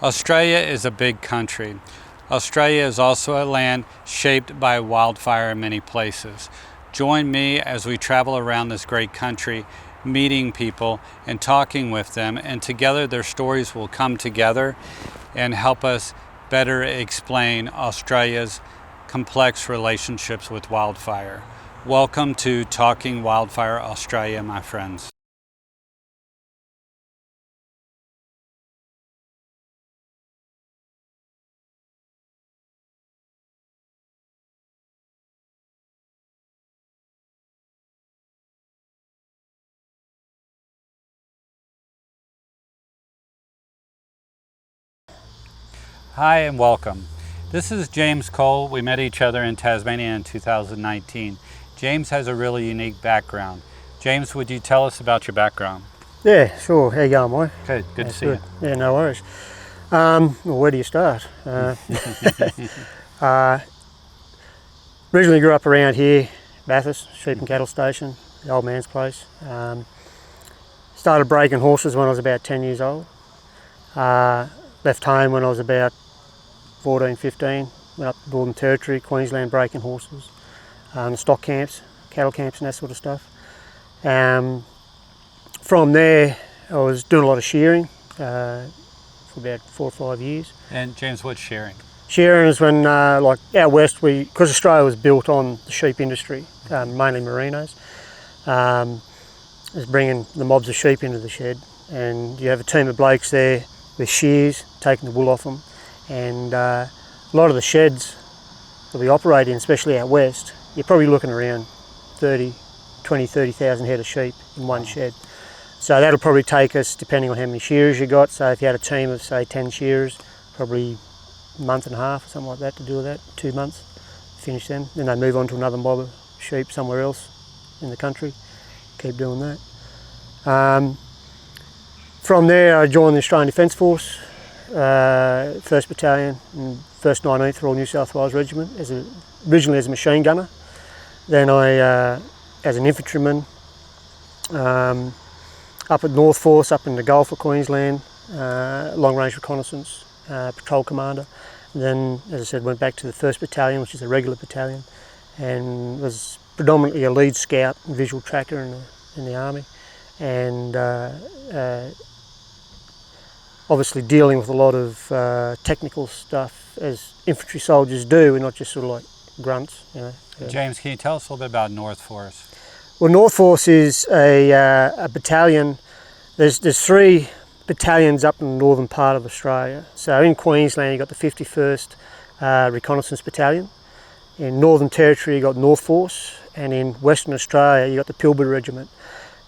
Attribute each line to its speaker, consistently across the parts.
Speaker 1: Australia is a big country. Australia is also a land shaped by wildfire in many places. Join me as we travel around this great country, meeting people and talking with them, and together their stories will come together and help us better explain Australia's complex relationships with wildfire. Welcome to Talking Wildfire Australia, my friends. Hi and welcome. This is James Cole. We met each other in Tasmania in 2019. James has a really unique background. James, would you tell us about your background?
Speaker 2: Yeah, sure. How you going, Mike?
Speaker 1: Good to see you.
Speaker 2: Yeah, no worries. Well, where do you start? Originally grew up around here, Bathurst, sheep and cattle station, the old man's place. Started breaking horses when I was about 10 years old. Left home when I was about 14, 15. Went up to Northern Territory, Queensland, breaking horses, stock camps, cattle camps and that sort of stuff. From there, I was doing a lot of shearing for about 4 or 5 years.
Speaker 1: And James, what's shearing?
Speaker 2: Shearing is when, like out west, because Australia was built on the sheep industry, mainly merinos, is bringing the mobs of sheep into the shed, and you have a team of blokes there with shears, taking the wool off them, and a lot of the sheds that we operate in, especially out west, you're probably looking around 30,000 head of sheep in one shed. So that'll probably take us, depending on how many shearers you got, so if you had a team of say 10 shearers, probably a month and a half or something like that to do that, 2 months, finish them. Then they move on to another mob of sheep somewhere else in the country, keep doing that. From there I joined the Australian Defence Force, 1st Battalion and 1st 19th Royal New South Wales Regiment, originally as a machine gunner, then I as an infantryman, up at North Force, up in the Gulf of Queensland, long range reconnaissance, patrol commander. And then, as I said, went back to the 1st Battalion, which is a regular battalion, and was predominantly a lead scout and visual tracker in the army, and obviously dealing with a lot of technical stuff as infantry soldiers do, and not just sort of like grunts, you know.
Speaker 1: James, can you tell us a little bit about North Force?
Speaker 2: Well, North Force is a battalion. There's 3 battalions up in the northern part of Australia. So in Queensland you've got the 51st Reconnaissance Battalion. In Northern Territory you've got North Force, and in Western Australia you've got the Pilbara Regiment.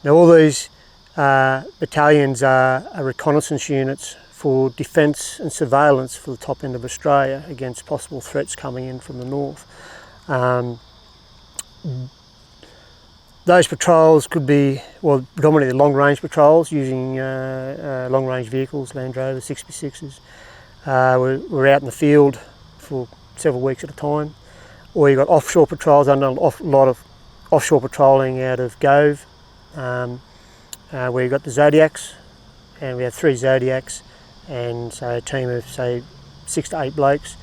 Speaker 2: Now all these battalions are reconnaissance units for defence and surveillance for the top end of Australia against possible threats coming in from the north. Those patrols could be, well, predominantly long-range patrols using long-range vehicles, Land Rover 66s. We're out in the field for several weeks at a time. Or you've got offshore patrols, a lot of offshore patrolling out of Gove, where you've got the Zodiacs, and we have 3 Zodiacs, and so a team of say 6 to 8 blokes,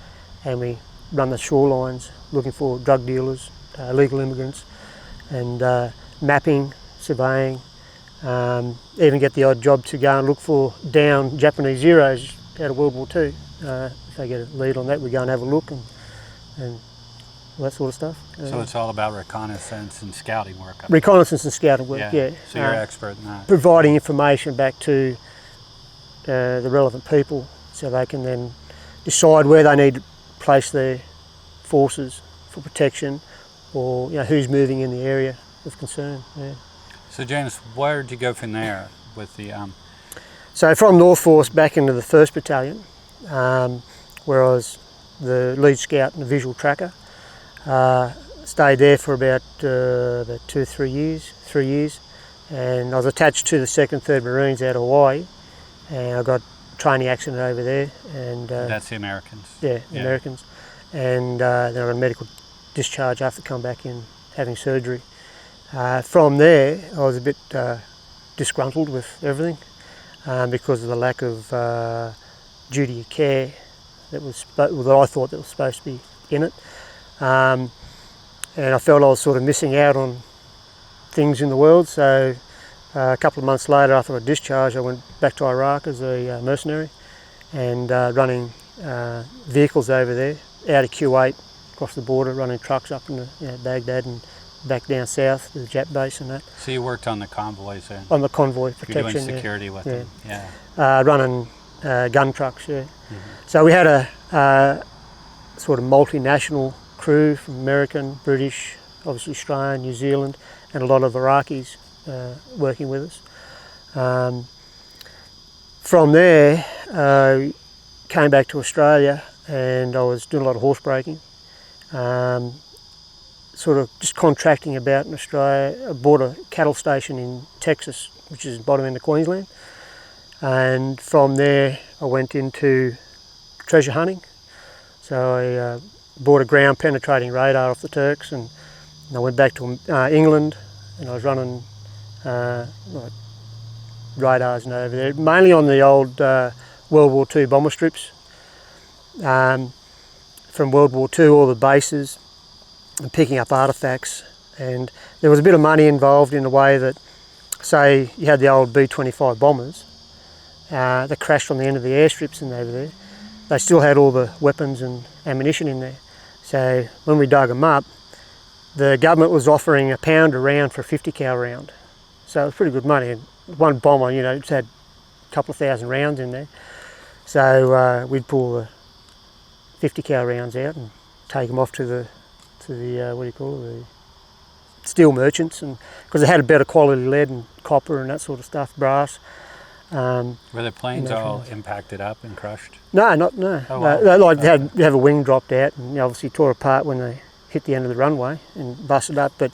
Speaker 2: and we run the shorelines looking for drug dealers, illegal immigrants, and mapping, surveying, even get the odd job to go and look for down Japanese Zeros out of World War II. If they get a lead on that, we go and have a look and all that sort of stuff.
Speaker 1: So it's all about reconnaissance and scouting work.
Speaker 2: Reconnaissance and scouting work, yeah.
Speaker 1: So you're an expert in that.
Speaker 2: Providing information back to the relevant people so they can then decide where they need to place their forces for protection, or who's moving in the area of concern. Yeah.
Speaker 1: So James, where did you go from there with the?
Speaker 2: So from North Force back into the 1st Battalion, where I was the lead scout and the visual tracker. Stayed there for about 2 or 3 years, and I was attached to the 2nd, 3rd Marines out of Hawaii, and I got a training accident over there. And
Speaker 1: that's the Americans.
Speaker 2: Yeah, the Americans, and then I got a medical discharge after come back in having surgery. From there I was a bit disgruntled with everything because of the lack of duty of care that I thought that was supposed to be in it, and I felt I was sort of missing out on things in the world. So a couple of months later, after I discharged, I went back to Iraq as a mercenary and running vehicles over there out of Kuwait, across the border, running trucks up in Baghdad and back down south to the Jap base and that.
Speaker 1: So you worked on the convoys then?
Speaker 2: On the convoy protection.
Speaker 1: You're doing security with them? Yeah.
Speaker 2: Running gun trucks, yeah. So we had a sort of multinational crew from American, British, obviously Australian, New Zealand, and a lot of Iraqis working with us. From there, came back to Australia and I was doing a lot of horse breaking. Sort of just contracting about in Australia. I bought a cattle station in Texas, which is bottom end of Queensland. And from there I went into treasure hunting. So I bought a ground penetrating radar off the Turks, and I went back to England and I was running like radars and over there, mainly on the old World War II bomber strips. From World War II, all the bases, and picking up artefacts. And there was a bit of money involved in the way that, say, you had the old B-25 bombers that crashed on the end of the airstrips and over there. They still had all the weapons and ammunition in there. So when we dug them up, the government was offering £1 a round for a 50 cal round. So it was pretty good money. And one bomber, it's had a couple of thousand rounds in there. So we'd pull the 50 cal rounds out and take them off to the the steel merchants, and because they had a better quality lead and copper and that sort of stuff, brass.
Speaker 1: Were the planes all impacted up and crushed?
Speaker 2: No.
Speaker 1: Oh, wow.
Speaker 2: They have a wing dropped out and obviously tore apart when they hit the end of the runway and busted up, but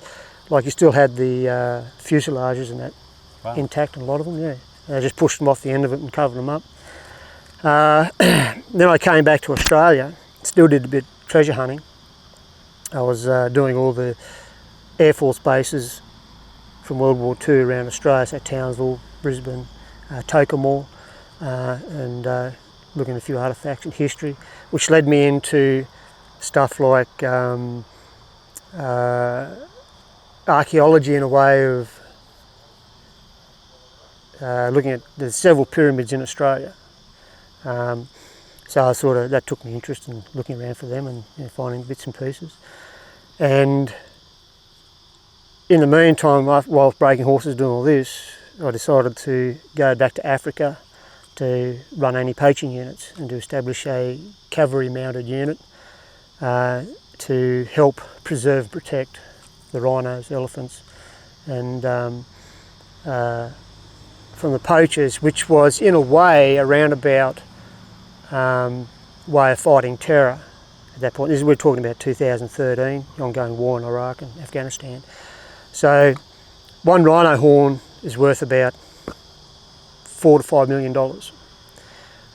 Speaker 2: like you still had the fuselages and that intact, and a lot of them, yeah. They just pushed them off the end of it and covered them up. Then I came back to Australia, still did a bit of treasure hunting. I was doing all the Air Force bases from World War II around Australia, so Townsville, Brisbane, Tokemore, and looking at a few artefacts and history, which led me into stuff like archaeology in a way of looking at, there's several pyramids in Australia. So that took me interest in looking around for them and finding bits and pieces. And in the meantime, while breaking horses doing all this, I decided to go back to Africa to run anti-poaching units and to establish a cavalry mounted unit to help preserve and protect the rhinos, elephants, and from the poachers, which was in a way a roundabout way of fighting terror at that point. We're talking about 2013, the ongoing war in Iraq and Afghanistan. So one rhino horn is worth about $4 to $5 million.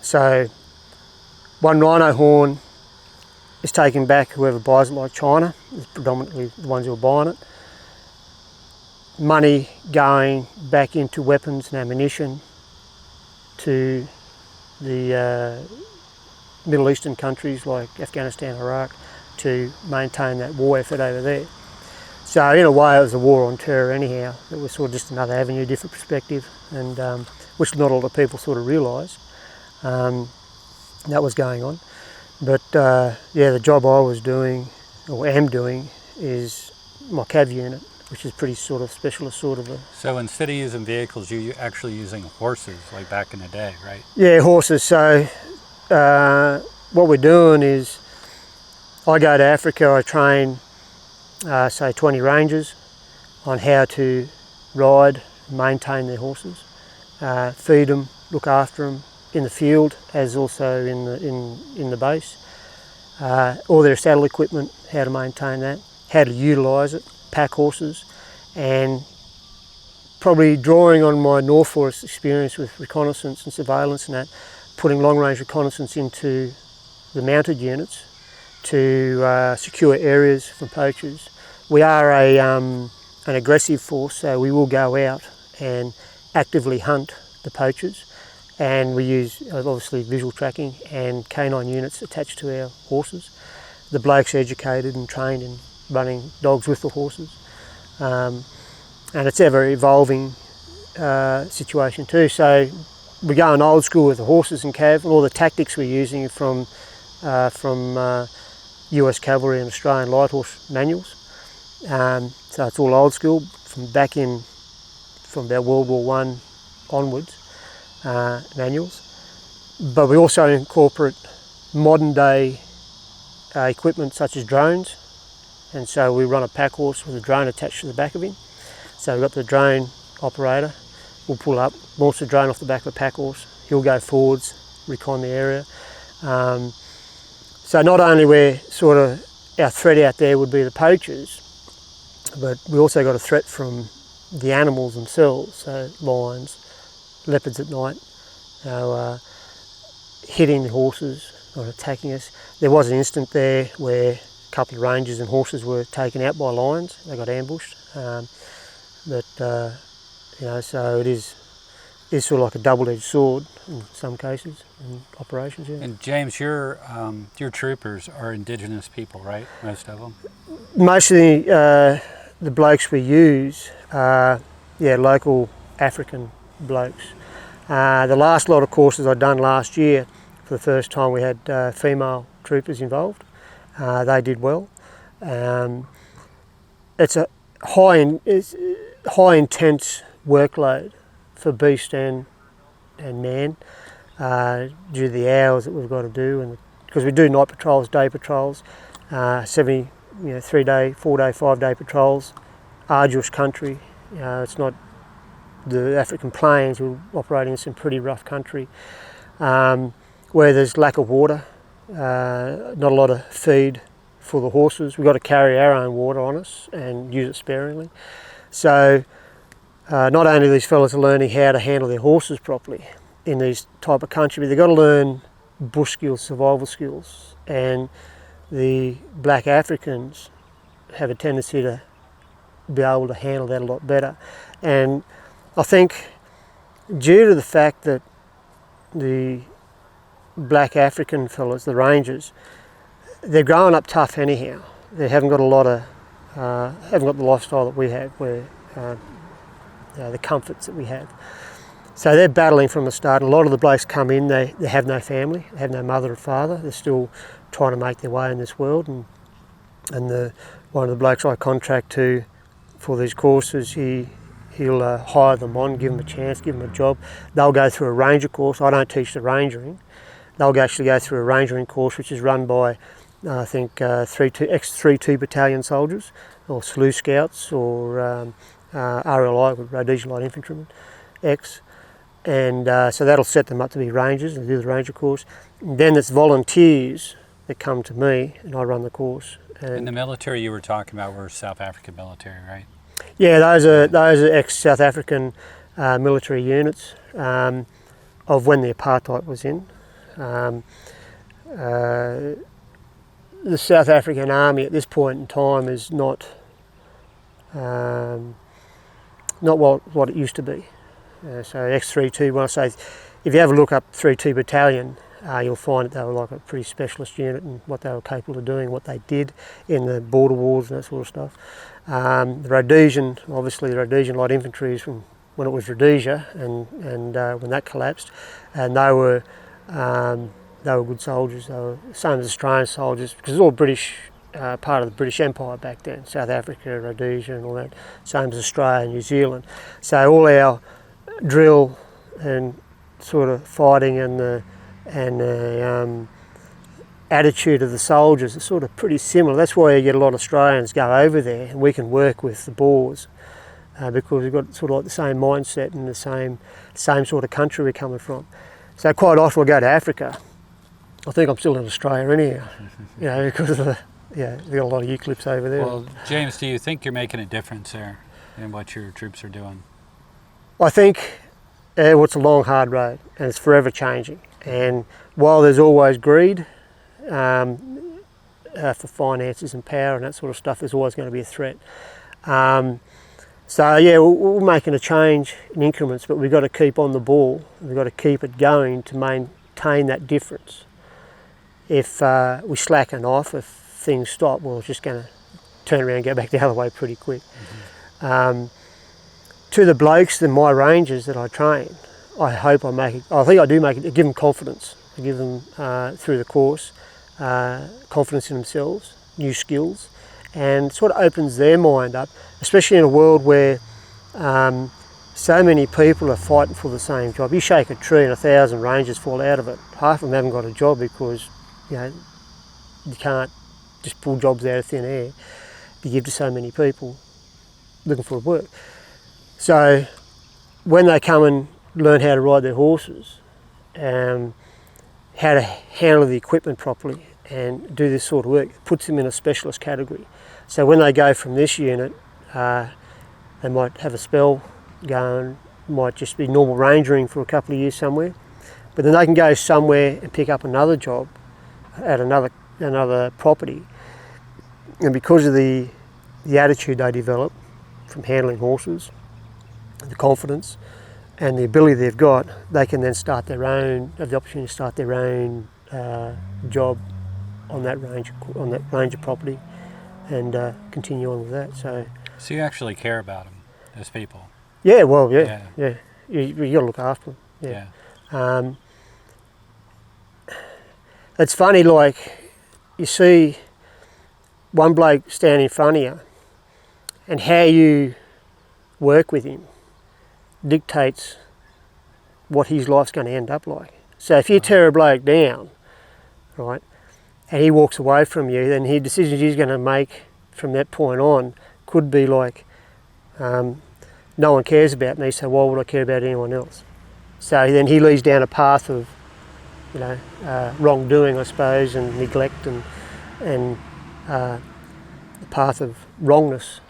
Speaker 2: So one rhino horn is taken back, whoever buys it, like China, is predominantly the ones who are buying it. Money going back into weapons and ammunition to the Middle Eastern countries like Afghanistan, Iraq, to maintain that war effort over there. So in a way it was a war on terror anyhow. It was sort of just another avenue, different perspective, and which not a lot of people sort of realise that was going on. But the job I was doing, or am doing, is my cav unit, which is pretty sort of specialist sort of a...
Speaker 1: So instead of using vehicles, you're actually using horses like back in the day, right?
Speaker 2: Yeah, horses. So what we're doing is I go to Africa, I train say 20 rangers on how to ride, maintain their horses, feed them, look after them in the field as also in the base, all their saddle equipment, how to maintain that, how to utilise it, pack horses, and probably drawing on my North Forest experience with reconnaissance and surveillance and that, putting long range reconnaissance into the mounted units to secure areas from poachers. We are an aggressive force, so we will go out and actively hunt the poachers and we use obviously visual tracking and canine units attached to our horses. The bloke's educated and trained in running dogs with the horses, and it's ever evolving situation too. So we're going old school with the horses and cav, and all the tactics we're using from US Cavalry and Australian Light Horse manuals. So it's all old school from about World War One onwards, manuals. But we also incorporate modern day equipment such as drones, and so we run a pack horse with a drone attached to the back of him. So we've got the drone operator, we'll pull up, launch the drone off the back of a pack horse, he'll go forwards, recon the area. So not only we're sort of, our threat out there would be the poachers, but we also got a threat from the animals themselves, so lions, leopards at night, hitting the horses or attacking us. There was an instant there where a couple of rangers and horses were taken out by lions. They got ambushed, so it is sort of like a double-edged sword in some cases in operations. Yeah.
Speaker 1: And James, your troopers are Indigenous people, right? Most of them.
Speaker 2: Most of the blokes we use are local African blokes. The last lot of courses I'd done last year, for the first time we had female troopers involved. They did well. It's a high intense workload for beast and man, due to the hours that we've got to do, and because we do night patrols, day patrols, 3-day, 4-day, 5-day patrols. Arduous country. It's not the African plains. We're operating in some pretty rough country, where there's lack of water, not a lot of feed for the horses. We've got to carry our own water on us and use it sparingly. So not only these fellas are learning how to handle their horses properly in these type of country, but they've got to learn bush skills, survival skills, and the black Africans have a tendency to be able to handle that a lot better. And I think due to the fact that the black African fellas, the rangers, they're growing up tough anyhow. They haven't got haven't got the lifestyle that we have, where the comforts that we have. So they're battling from the start. A lot of the blokes come in, they have no family, they have no mother or father. They're still trying to make their way in this world. And one of the blokes I contract to for these courses, he'll hire them on, give them a chance, give them a job. They'll go through a ranger course. I don't teach the rangering. They'll actually go through a rangering course, which is run by ex-3-2 battalion soldiers, or SLU scouts, or RLI, Rhodesian Light Infantrymen, ex. And so that'll set them up to be rangers and do the ranger course. And then it's volunteers that come to me, and I run the course.
Speaker 1: And the military you were talking about were South African military, right?
Speaker 2: Yeah, those are ex-South African military units of when the apartheid was in. The South African Army at this point in time is not what it used to be. So ex-3-2, when I say, if you have a look up 3-2 Battalion, you'll find that they were like a pretty specialist unit and what they were capable of doing, what they did in the border wars and that sort of stuff. The Rhodesian, obviously the Rhodesian Light Infantry is from when it was Rhodesia, and when that collapsed, and they were good soldiers. They were the same as Australian soldiers, because it was all British, part of the British Empire back then. South Africa, Rhodesia, and all that. Same as Australia and New Zealand. So all our drill and sort of fighting and the attitude of the soldiers is sort of pretty similar. That's why you get a lot of Australians go over there, and we can work with the Boers because we've got sort of like the same mindset and the same sort of country we're coming from. So quite often we'll go to Africa. I think I'm still in Australia anyhow, because of they've got a lot of eucalypts over there.
Speaker 1: Well, James, do you think you're making a difference there in what your troops are doing?
Speaker 2: I think it's a long, hard road, and it's forever changing. And while there's always greed for finances and power and that sort of stuff, there's always going to be a threat. So yeah, we're making a change in increments, but we've got to keep on the ball. We've got to keep it going to maintain that difference. If we slacken off, if things stop, well, it's just going to turn around and go back the other way pretty quick. To the blokes and my rangers that I train, I hope I make it, I think I do make it, I give them confidence. I give them, through the course, confidence in themselves, new skills, and sort of opens their mind up, especially in a world where so many people are fighting for the same job. You shake a tree and 1,000 rangers fall out of it. Half of them haven't got a job because, you know, you can't just pull jobs out of thin air. You give to so many people looking for work. So when they come and learn how to ride their horses, how to handle the equipment properly and do this sort of work, it puts them in a specialist category. So when they go from this unit, they might have a spell going, might just be normal rangering for a couple of years somewhere, but then they can go somewhere and pick up another job at another property, and because of the attitude they develop from handling horses, the confidence and the ability they've got, they can then start their own, have the opportunity to start their own job on that range of property, and continue on with that. So
Speaker 1: you actually care about them as people?
Speaker 2: Yeah, well, yeah. You got to look after them. Yeah. It's funny, like you see one bloke stand in front of you, and how you work with him dictates what his life's going to end up like. So if you tear a bloke down, right, and he walks away from you, then the decisions he's going to make from that point on could be like, no one cares about me, so why would I care about anyone else? So then he leads down a path of, you know, wrongdoing, I suppose, and neglect, and the path of wrongness.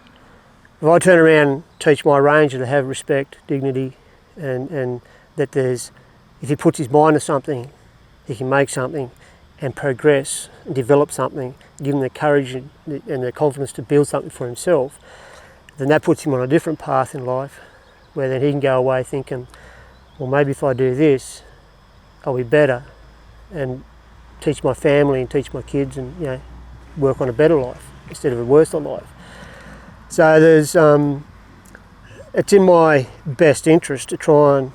Speaker 2: If I turn around and teach my ranger to have respect, dignity, and that if he puts his mind to something, he can make something and progress and develop something, give him the courage and the confidence to build something for himself, then that puts him on a different path in life, where then he can go away thinking, well, maybe if I do this, I'll be better, and teach my family and teach my kids, and, you know, work on a better life instead of a worse life. So it's in my best interest to try and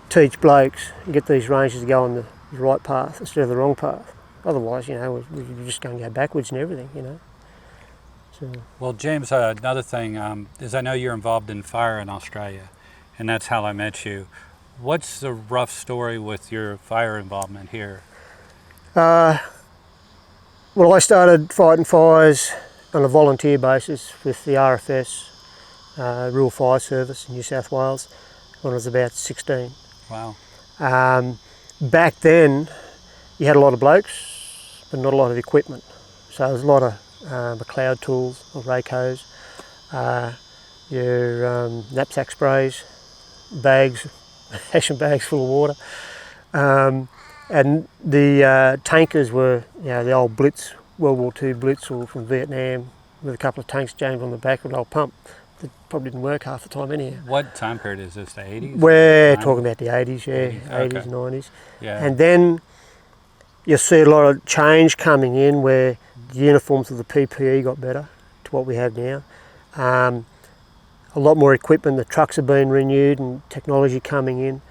Speaker 2: teach blokes and get these rangers to go on the right path instead of the wrong path. Otherwise, you know, we're just going to go backwards and everything, you know. So.
Speaker 1: Well, James, another thing is I know you're involved in fire in Australia, and that's how I met you. What's the rough story with your fire involvement here?
Speaker 2: Well, I started fighting fires on a volunteer basis with the RFS, Rural Fire Service in New South Wales, when I was about 16.
Speaker 1: Wow.
Speaker 2: Back then, you had a lot of blokes, but not a lot of equipment. So there was a lot of McLeod tools, or Raycos, your knapsack sprays, bags, action bags full of water. And the tankers were, you know, the old Blitz, World War II Blitz, or from Vietnam, with a couple of tanks jammed on the back of an old pump that probably didn't work half the time anyhow.
Speaker 1: What time period is this, the 80s?
Speaker 2: We're talking about the 80s, yeah, 80s,
Speaker 1: okay.
Speaker 2: 90s.
Speaker 1: Yeah.
Speaker 2: And then you'll see a lot of change coming in, where the uniforms of the PPE got better to what we have now. A lot more equipment, the trucks have been renewed and technology coming in,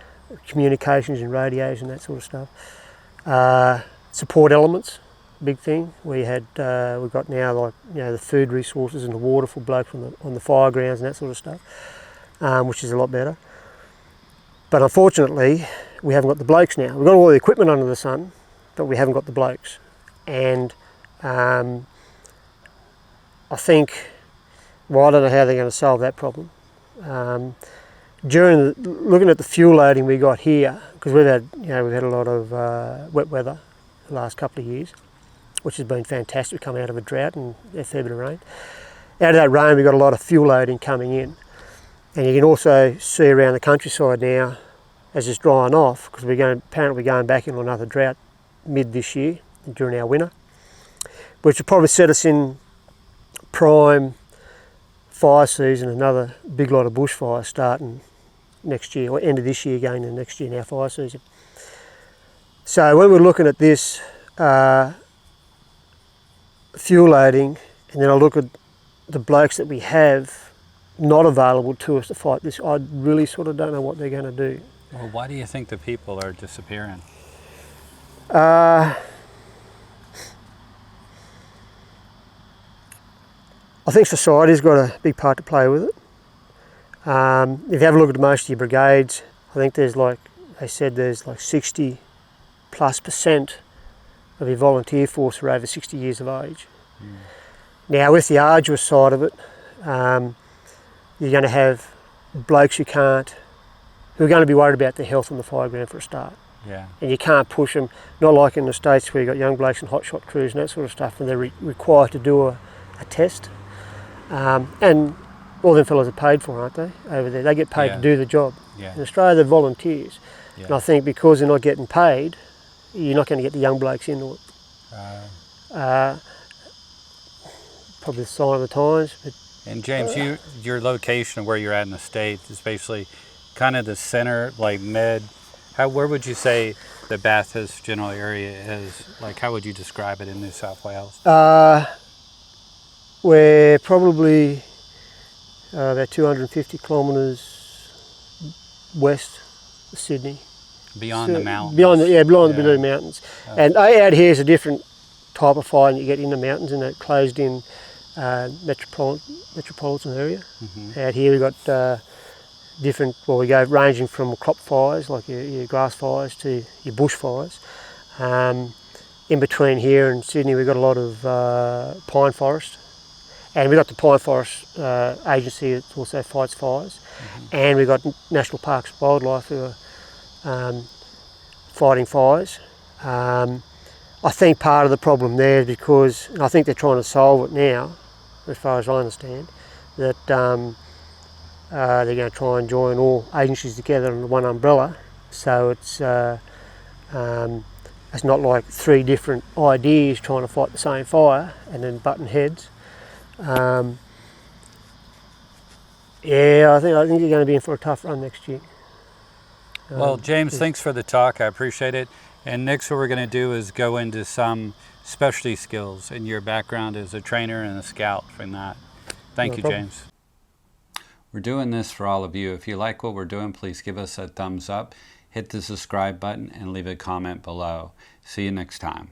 Speaker 2: communications and radios and that sort of stuff. Support elements, big thing. We've got now, like, you know, the food resources and the water for blokes on the fire grounds and that sort of stuff, which is a lot better. But unfortunately, we haven't got the blokes now. We've got all the equipment under the sun, but we haven't got the blokes. And I think, well, I don't know how they're going to solve that problem. Looking at the fuel loading we got here, because we've had a lot of wet weather the last couple of years, which has been fantastic. We've come out of a drought and a fair bit of rain. Out of that rain, we've got a lot of fuel loading coming in. And you can also see around the countryside now, as it's drying off, because apparently we're going back into another drought mid this year during our winter, which will probably set us in prime fire season, another big lot of bushfires starting next year, or end of this year going into next year in our fire season. So when we're looking at this fuel loading, and then I look at the blokes that we have not available to us to fight this, I really sort of don't know what they're going to do.
Speaker 1: Well, why do you think the people are disappearing?
Speaker 2: I think society's got a big part to play with it. If you have a look at most of your brigades, I think there's like, they said there's like 60+% of your volunteer force are over 60 years of age. Mm. Now with the arduous side of it, you're going to have blokes who are going to be worried about their health on the fire ground for a start.
Speaker 1: Yeah. And
Speaker 2: you can't push them, not like in the States where you've got young blokes and hotshot crews and that sort of stuff, and they're required to do a test. And all them fellas are paid for, aren't they, over there? They get paid to do the job.
Speaker 1: Yeah.
Speaker 2: In Australia, they're volunteers.
Speaker 1: Yeah.
Speaker 2: And I think because they're not getting paid, you're not going to get the young blokes into it. Probably the sign of the times. But,
Speaker 1: and James, your location where you're at in the States is basically kind of the center, like where would you say the Bathurst general area is? Like, how would you describe it in New South Wales?
Speaker 2: We're probably about 250 kilometres west of Sydney.
Speaker 1: Beyond the mountains?
Speaker 2: Beyond the Blue Mountains. Oh. And out here is a different type of fire than you get in the mountains, in that closed in metropolitan area. Mm-hmm. Out here we've got different, we go ranging from crop fires, like your grass fires, to your bush fires. In between here and Sydney we've got a lot of pine forest. And we've got the Pine Forest Agency that also fights fires. Mm-hmm. And we've got National Parks Wildlife who are fighting fires. I think part of the problem there is because, and I think they're trying to solve it now, as far as I understand, that they're going to try and join all agencies together under one umbrella. So it's not like three different ideas trying to fight the same fire and then button heads. I think you're going to be in for a tough run next year.
Speaker 1: Well, James, thanks for the talk. I appreciate it. And next what we're going to do is go into some specialty skills and your background as a trainer and a scout from that. Thank you, James. We're doing this for all of you. If you like what we're doing, please give us a thumbs up, hit the subscribe button, and leave a comment below. See you next time.